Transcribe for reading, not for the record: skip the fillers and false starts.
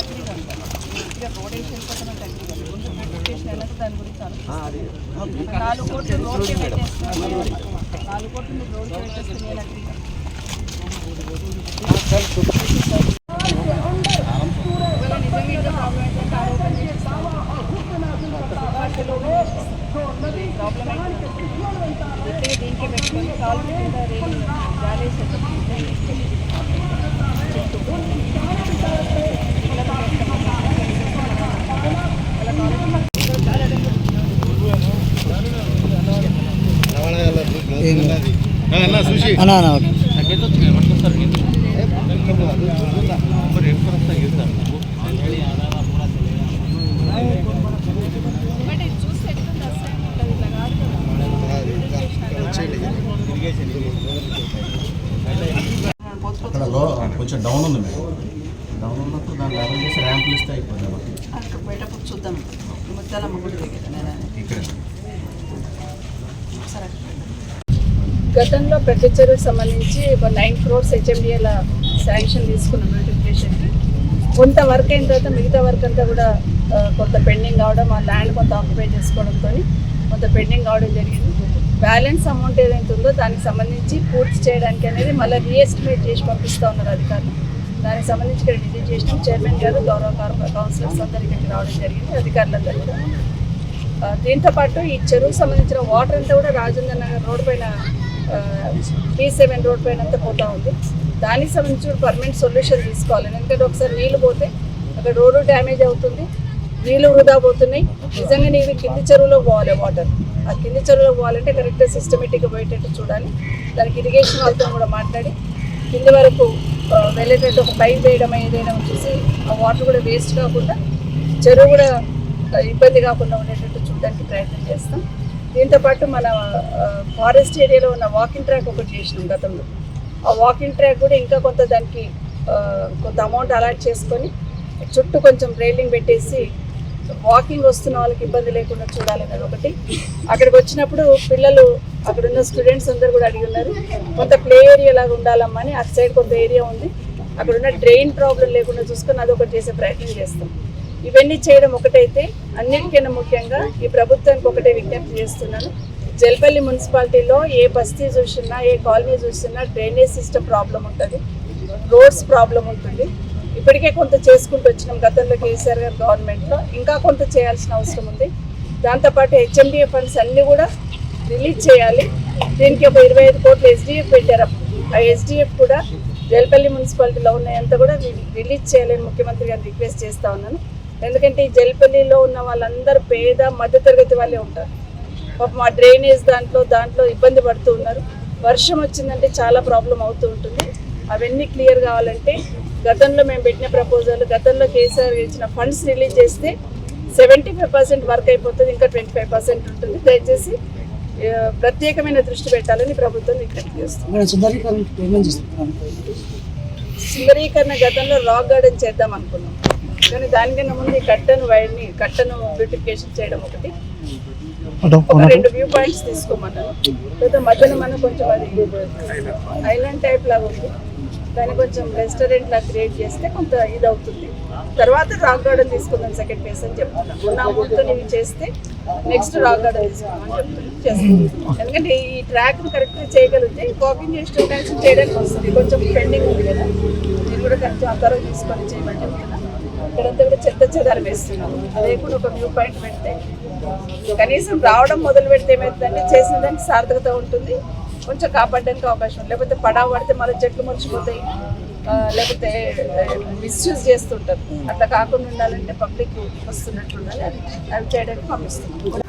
Agree కాదు. ఇక road వేసి వెళ్ళిపోతామంటే అగ్రీ కాదు. ముందు బ్యూటిఫికేషన్ అయినాక దాని గురించి ఆలోచిస్తాను. 4 కోట్లు రోడ్కే పెట్టేస్తాను. 4 కోట్లు మీరు రోడ్కే పెట్టేస్తే నేను అగ్రీ కాదు. దీనికి పెట్టుకొని కాలు మీద జాలేసి కొంచెం డౌన్ ఉంది మేడం. డౌన్ ఉన్నప్పుడు దాన్ని లెవెల్ చేసి ర్యాంపులు ఇస్తే అయిపోతుంది. అక్కడ పోయేటప్పుడు చూద్దాం. ముద్దలమ్మ గుడి దగ్గర ఇక్కడ గతంలో ప్రతి చెరువుకి సంబంధించి ఒక 9 crores హెచ్ఎండిఏల శాంక్షన్ తీసుకున్నాం నోటిఫికేషన్కి. కొంత వర్క్ అయిన తర్వాత మిగతా వర్క్ అంతా కూడా కొంత పెండింగ్ కావడం, ఆ ల్యాండ్ కొంత ఆక్యుపై చేసుకోవడంతో కొంత పెండింగ్ కావడం జరిగింది. బ్యాలెన్స్ అమౌంట్ ఏదైతే ఉందో దానికి సంబంధించి పూర్తి చేయడానికి అనేది మళ్ళీ రీఎస్టిమేట్ చేసి పంపిస్తూ ఉన్నారు అధికారులు. దానికి సంబంధించి ఇక్కడ విజిట్ చేసిన చైర్మన్ గారు, గౌరవ కౌన్సిలర్స్ అందరూ ఇక్కడికి రావడం జరిగింది, అధికారులందరూ కూడా. దీంతోపాటు ఈ చెరువుకు సంబంధించిన వాటర్ అంతా కూడా రాజేంద్ర నగర్ రోడ్ పైన P7 రోడ్ పైన అంతా పోతూ ఉంది. దానికి సంబంధించి పర్మనెంట్ సొల్యూషన్ తీసుకోవాలి. ఎందుకంటే ఒకసారి నీళ్ళు పోతే అక్కడ రోడ్డు డ్యామేజ్ అవుతుంది, నీళ్ళు వృధా పోతున్నాయి. నిజంగా నీళ్ళు కింది చెరువులో పోవాలి. వాటర్ ఆ కింది చెరువులో పోవాలంటే కరెక్ట్గా సిస్టమేటిక్గా పోయేటట్టు చూడాలి. దానికి ఇరిగేషన్ వాళ్ళతో కూడా మాట్లాడి కింది వరకు వెళ్ళేటట్టు ఒక పైప్ వేయడం ఏదైనా వచ్చేసి ఆ వాటర్ కూడా వేస్ట్ కాకుండా చెరువు కూడా ఇబ్బంది కాకుండా ఉండేటట్టు చూడడానికి ప్రయత్నం చేస్తాం. దీంతోపాటు మన ఫారెస్ట్ ఏరియాలో ఉన్న వాకింగ్ ట్రాక్ ఒకటి చేసినాం గతంలో. ఆ వాకింగ్ ట్రాక్ కూడా ఇంకా కొంత దానికి కొంత అమౌంట్ అలాట్ చేసుకొని చుట్టూ కొంచెం రైలింగ్ పెట్టేసి వాకింగ్ వస్తున్న వాళ్ళకి ఇబ్బంది లేకుండా చూడాలనేది ఒకటి. అక్కడికి వచ్చినప్పుడు పిల్లలు అక్కడున్న స్టూడెంట్స్ అందరూ కూడా అడిగి ఉన్నారు, కొంత ప్లే ఏరియా లాగా ఉండాలమ్మా అని. అటు సైడ్ కొంత ఏరియా ఉంది, అక్కడున్న డ్రైన్ ప్రాబ్లం లేకుండా చూసుకొని అదొకటి చేసే ప్రయత్నం చేస్తాం. ఇవన్నీ చేయడం ఒకటైతే అన్నిటికన్నా ముఖ్యంగా ఈ ప్రభుత్వానికి ఒకటే విజ్ఞప్తి చేస్తున్నాను. జల్పల్లి మున్సిపాలిటీలో ఏ బస్తీ చూసినా, ఏ కాలనీ చూసినా డ్రైనేజ్ సిస్టమ్ ప్రాబ్లం ఉంటుంది, రోడ్స్ ప్రాబ్లం ఉంటుంది. ఇప్పటికే కొంత చేసుకుంటూ వచ్చినాం గతంలో కేసీఆర్ గారు గవర్నమెంట్లో. ఇంకా కొంత చేయాల్సిన అవసరం ఉంది. దాంతోపాటు హెచ్ఎండిఏ ఫండ్స్ అన్నీ కూడా రిలీజ్ చేయాలి. దీనికి ఒక 25 కోట్లు ఎస్డిఎఫ్ పెట్టారు. ఆ ఎస్డిఎఫ్ కూడా జల్పల్లి మున్సిపాలిటీలో ఉన్నాయంతా కూడా రిలీజ్ చేయాలని ముఖ్యమంత్రి గారిని రిక్వెస్ట్ చేస్తూ ఉన్నాను. ఎందుకంటే ఈ జల్పల్లిలో ఉన్న వాళ్ళందరూ పేద మధ్యతరగతి వాళ్ళే ఉంటారు. పాపం ఆ డ్రైనేజ్ దాంట్లో ఇబ్బంది పడుతూ ఉన్నారు. వర్షం వచ్చిందంటే చాలా ప్రాబ్లం అవుతూ ఉంటుంది. అవన్నీ క్లియర్ కావాలంటే గతంలో మేము పెట్టిన ప్రపోజల్, గతంలో కేసీఆర్ ఇచ్చిన ఫండ్స్ రిలీజ్ చేస్తే 75% వర్క్ అయిపోతుంది, ఇంకా 25% ఉంటుంది. దయచేసి ప్రత్యేకమైన దృష్టి పెట్టాలని ప్రభుత్వం విజ్ఞప్తి చేస్తుంది. సుందరీకరణ గతంలో రాక్ గార్డెన్ చేద్దాం అనుకున్నాం, కానీ దానికన్నా ముందు ఈ కట్టను బ్యూటిఫికేషన్ చేయడం ఒకటి, ఒక 2 వ్యూ పాయింట్స్ తీసుకోమన్నాను. లేదా మధ్యలో మనం కొంచెం అది ఐలాండ్ టైప్ లాగా ఉంది, దాన్ని కొంచెం రెస్టారెంట్ లాగా క్రియేట్ చేస్తే కొంత ఇది అవుతుంది. తర్వాత రాక్ గార్డెన్ తీసుకుందాం సెకండ్ ఫేజ్ అని చెప్తున్నాను. ఉన్న అమౌంట్తో ఇవి చేస్తే నెక్స్ట్ రాక్ గార్డెన్ తీసుకుందామని చేస్తున్నాం. ఎందుకంటే ఈ ట్రాక్ను కరెక్ట్గా చేయగలిగితే వాకింగ్ చేసి స్టూడెంట్స్ చేయడానికి వస్తుంది. కొంచెం పెండింగ్ ఉంది కదా, నేను కూడా కొంచెం అంతరం తీసుకొని చేయమని చెప్తున్నాను. ఇక్కడంతా కూడా చెదారం వేస్తున్నాం. అదే కూడా ఒక వ్యూ పాయింట్ పెడితే కనీసం రావడం మొదలు పెడితే ఏమవుతుందంటే చేసిన దానికి సార్థకత ఉంటుంది, కొంచెం కాపాడడానికి అవకాశం. లేకపోతే పడావ పడితే మళ్ళీ చెట్లు మురిచిపోతాయి, లేకపోతే మిస్యూజ్ చేస్తుంటారు. అట్లా కాకుండా ఉండాలంటే పబ్లిక్ వస్తున్నట్టు ఉండాలి. అవి చేయడానికి పంపిస్తున్నాం.